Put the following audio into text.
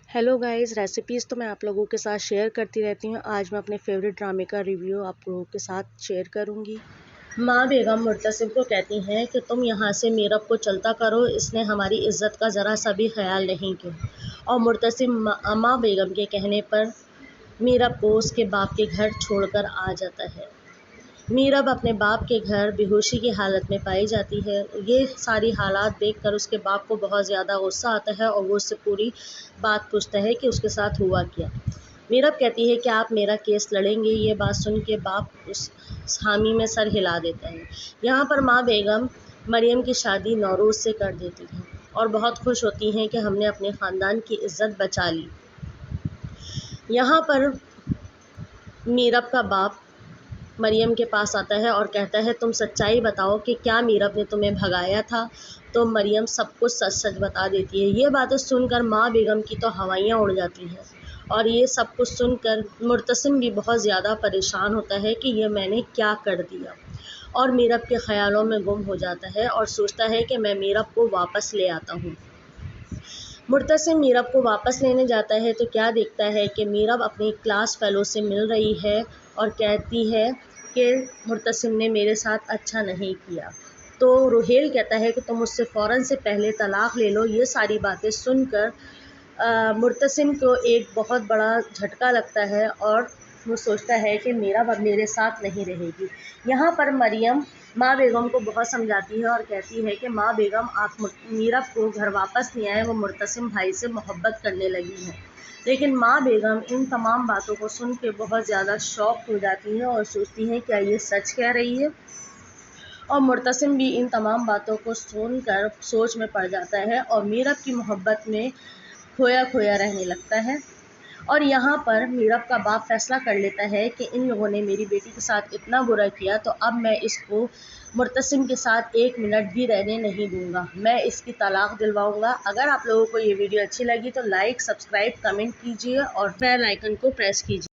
Hello guys, recipes तो मैं आप लोगों के साथ शेयर करती रहती हूँ। आज मैं अपने फेवरेट ड्रामे का रिव्यू आप लोगों के साथ शेयर करूँगी। माँ बेगम मुर्तसिम को कहती हैं कि तुम यहाँ से मीरब को चलता करो, इसने हमारी इज्जत का ज़रा सा भी ख्याल नहीं किया। और मुर्तसिम माँ बेगम के कहने पर मीरब को उसके बाप के घर छोड़कर आ जाता है। मीरब अपने बाप के घर बेहोशी की हालत में पाई जाती है। ये सारी हालात देखकर उसके बाप को बहुत ज़्यादा गुस्सा आता है और वो उससे पूरी बात पूछता है कि उसके साथ हुआ क्या। मीरब कहती है कि आप मेरा केस लड़ेंगे। ये बात सुन के बाप उस हामी में सर हिला देता है। यहाँ पर माँ बेगम मरियम की शादी नौरोज़ से कर देती है और बहुत खुश होती हैं कि हमने अपने ख़ानदान की इज़्ज़त बचा ली। यहाँ पर मीरब का बाप मरियम के पास आता है और कहता है, तुम सच्चाई बताओ कि क्या मीरब ने तुम्हें भगाया था। तो मरियम सब कुछ सच सच बता देती है। ये बातें सुनकर माँ बेगम की तो हवाइयाँ उड़ जाती हैं और ये सब कुछ सुनकर मुर्तसिम भी बहुत ज़्यादा परेशान होता है कि ये मैंने क्या कर दिया, और मीरब के ख़यालों में गुम हो जाता है और सोचता है कि मैं मीरब को वापस ले आता हूँ। मुर्तसिम मीरब को वापस लेने जाता है तो क्या देखता है कि मीरब अपनी क्लास फेलो से मिल रही है और कहती है कि मुर्तसिम ने मेरे साथ अच्छा नहीं किया। तो रुहेल कहता है कि तुम मुझसे फ़ौरन से पहले तलाक़ ले लो। ये सारी बातें सुनकर मुर्तसिम को एक बहुत बड़ा झटका लगता है और वो सोचता है कि मीरब अब मेरे साथ नहीं रहेगी। यहाँ पर मरियम माँ बेगम को बहुत समझाती है और कहती है कि माँ बेगम, आप मीरब को घर वापस नहीं आए, वो मुर्तसिम भाई से मोहब्बत करने लगी है। लेकिन माँ बेगम इन तमाम बातों को सुन के बहुत ज़्यादा शॉक हो जाती है और सोचती है क्या ये सच कह रही है। और मुर्तसिम भी इन तमाम बातों को सुनकर सोच में पड़ जाता है और मीरब की मोहब्बत में खोया खोया रहने लगता है। और यहाँ पर मीरब का बाप फैसला कर लेता है कि इन लोगों ने मेरी बेटी के साथ इतना बुरा किया तो अब मैं इसको मुर्तसिम के साथ 1 मिनट भी रहने नहीं दूंगा, मैं इसकी तलाक दिलवाऊंगा। अगर आप लोगों को ये वीडियो अच्छी लगी तो लाइक, सब्सक्राइब, कमेंट कीजिए और बेल आइकन को प्रेस कीजिए।